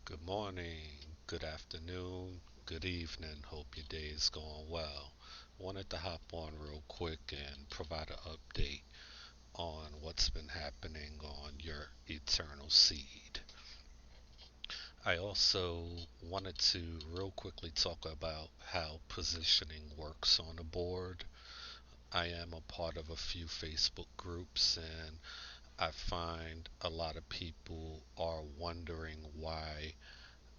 Good morning, good afternoon, good evening. Hope your day is going well. Wanted to hop on real quick and provide an update on what's been happening on your eternal seed. I also wanted to real quickly talk about how positioning works on a board. I am a part of a few Facebook groups, and I find a lot of people are wondering why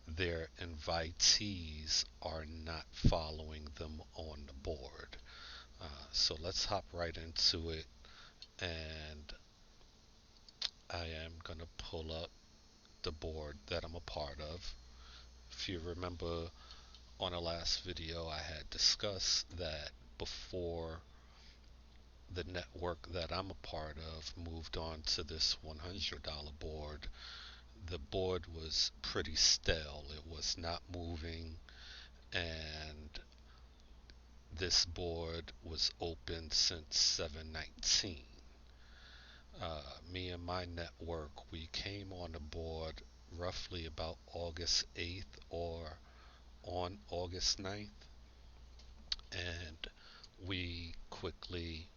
their invitees are not following them on the board. So let's hop right into it, and I am going to pull up the board that I'm a part of. If you remember on the last video, I had discussed that before the network that I'm a part of moved on to this $100 board, the board was pretty stale. It was not moving, and this board was open since 7/19. Me and my network, we came on the board roughly about August 8th or on August 9th, and we quickly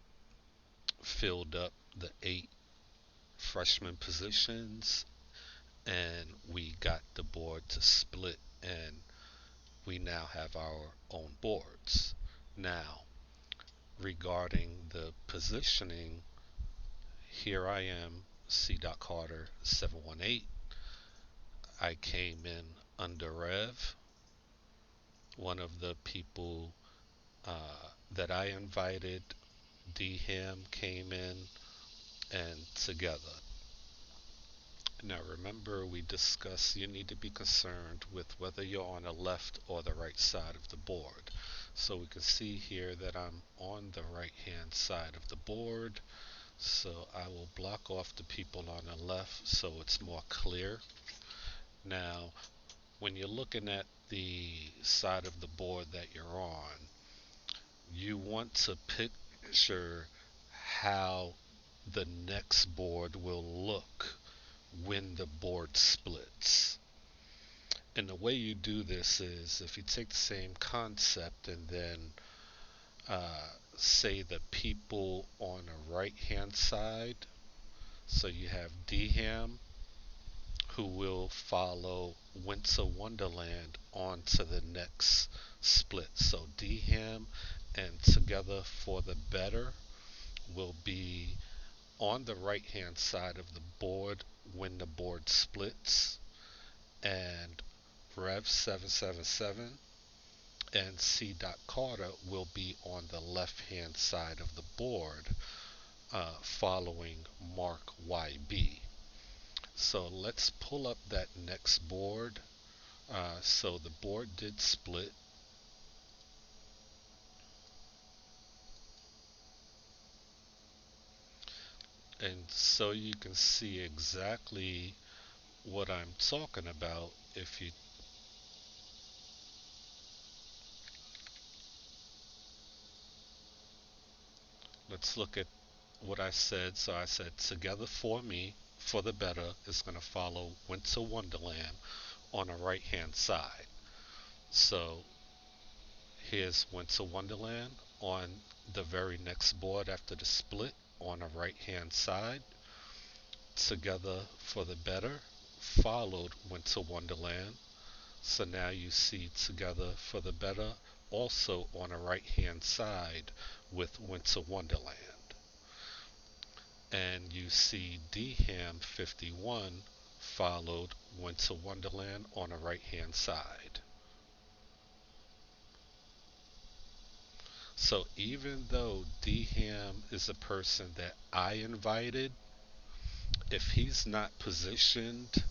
filled up the 8 freshman positions, and we got the board to split, and we now have our own boards. Now, regarding the positioning, here I am, C. Carter 718. I came in under Rev. One of the people that I invited, D. Ham, came in, and together. Now remember, we discussed you need to be concerned with whether you're on the left or the right side of the board. So we can see here that I'm on the right hand side of the board. So I will block off the people on the left so it's more clear. Now, when you're looking at the side of the board that you're on, you want to picture how the next board will look when the board splits. And the way you do this is if you take the same concept and then say the people on the right hand side, so you have Dham, who will follow Winter Wonderland on to the next split. So Dham and Together for the Better will be on the right hand side of the board when the board splits, and Rev 777 and C. Carter will be on the left hand side of the board following Mark YB. So let's pull up that next board. So the board did split. And so you can see exactly what I'm talking about. If you Let's look at what I said. So I said Together for Me for the Better is going to follow Winter Wonderland on the right hand side. So here's Winter Wonderland on the very next board after the split on the right hand side. Together for the Better followed Winter Wonderland. So now you see Together for the Better also on the right hand side with Winter Wonderland. And you see Dham 51 followed Winter Wonderland on the right hand side. So even though Dham is a person that I invited, if he's not positioned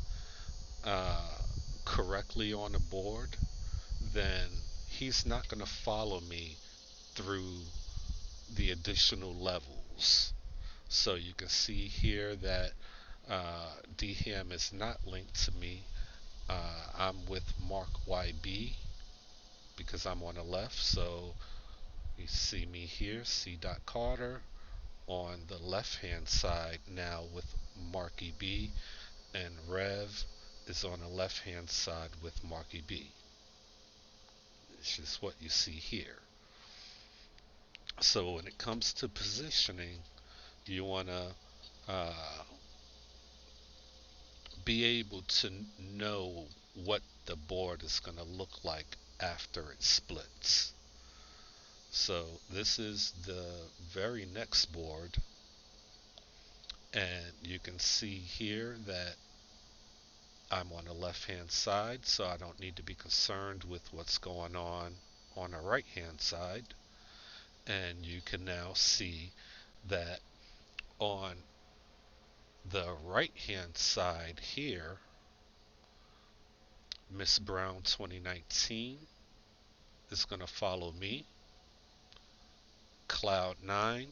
uh, correctly on the board, then he's not going to follow me through the additional levels. So you can see here that Dham is not linked to me. I'm with Mark YB because I'm on the left. So you see me here, C. Carter, on the left hand side now with Marky B, and Rev is on the left hand side with Marky B, which is what you see here. So when it comes to positioning, you want to uh, be able to know what the board is going to look like after it splits. So this is the very next board, and you can see here that I'm on the left hand side, so I don't need to be concerned with what's going on the right hand side. And you can now see that on the right hand side here, Miss Brown 2019 is going to follow me. Cloud 9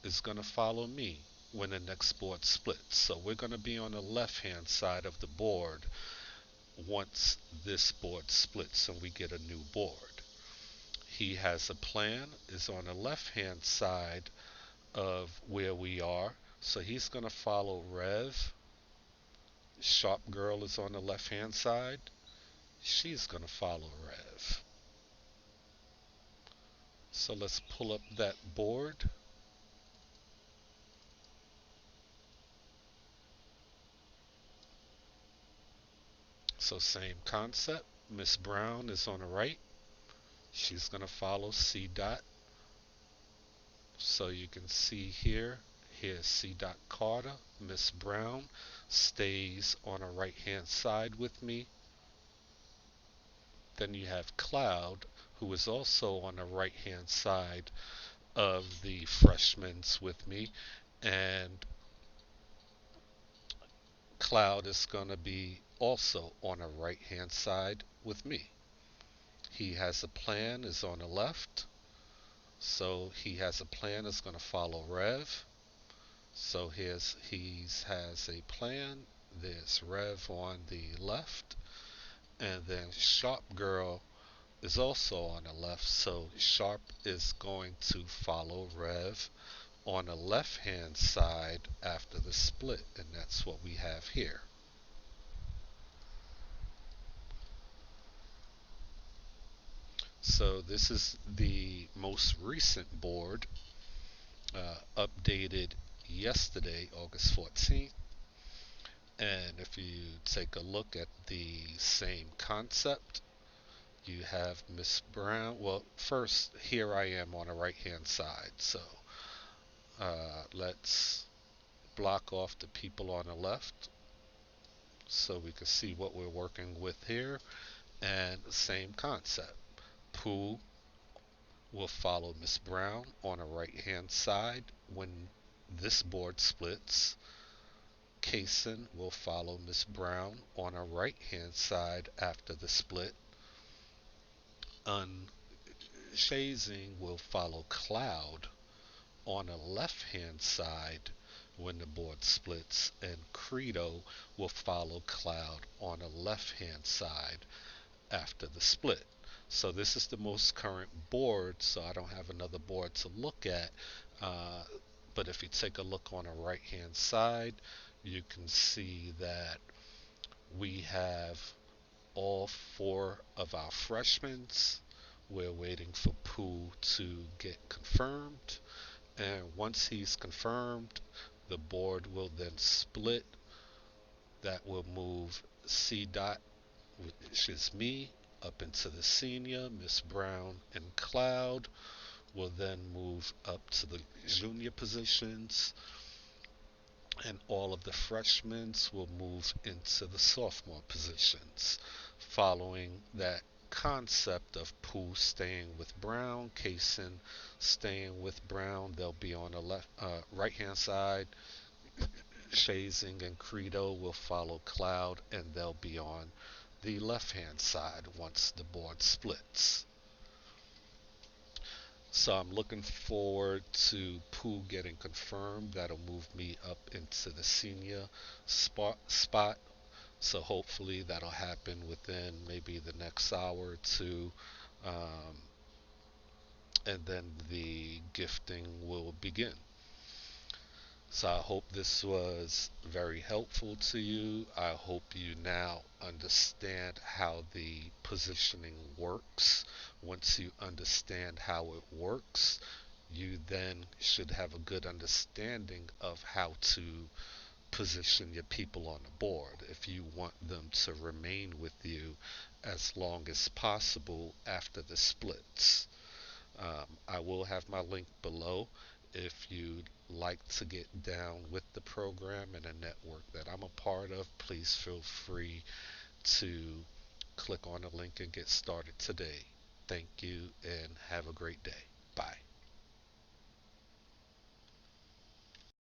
is going to follow me when the next board splits. So we're going to be on the left hand side of the board once this board splits and we get a new board. He has a plan is on the left hand side of where we are. So he's going to follow Rev. Sharp Girl is on the left hand side. She's going to follow Rev. So let's pull up that board. So same concept. Miss Brown is on the right. She's going to follow C dot. So you can see here, here's C dot Carter. Miss Brown stays on the right hand side with me. Then you have Cloud, who is also on the right hand side of the freshmen with me. And Cloud is going to be also on the right hand side with me. He has a plan is on the left. So he has a plan that's going to follow Rev. So he has a plan. There's Rev on the left. And then Sharp Girl is also on the left. So Sharp is going to follow Rev on the left hand side after the split. And that's what we have here. So this is the most recent board, updated yesterday, August 14th. And if you take a look at the same concept, you have Miss Brown. Well, first, here I am on the right hand side. So let's block off the people on the left so we can see what we're working with here. And same concept. Pooh will follow Miss Brown on the right hand side when this board splits. Kaysen will follow Miss Brown on the right hand side after the split. Unshazing will follow Cloud on the left hand side when the board splits, and Credo will follow Cloud on the left hand side after the split. So this is the most current board, so I don't have another board to look at. But if you take a look on the right hand side, you can see that we have all four of our freshmen. We're waiting for Pooh to get confirmed. And once he's confirmed, the board will then split. That will move C dot, which is me, up into the senior. Miss Brown and Cloud will then move up to the junior positions, and all of the freshmen will move into the sophomore positions. Following that concept of Pooh staying with Brown, Kaysen staying with Brown, they'll be on the right hand side. Shazing and Credo will follow Cloud, and they'll be on the left hand side once the board splits. So I'm looking forward to Pooh getting confirmed. That'll move me up into the senior spot. So hopefully that'll happen within maybe the next hour or two. Um, and then the gifting will begin. So I hope this was very helpful to you. I hope you now understand how the positioning works. Once you understand how it works, you then should have a good understanding of how to position your people on the board if you want them to remain with you as long as possible after the splits. I will have my link below if you'd like to get down with the program and a network that I'm a part of. Please feel free to click on the link and get started today. Thank you and have a great day. Bye.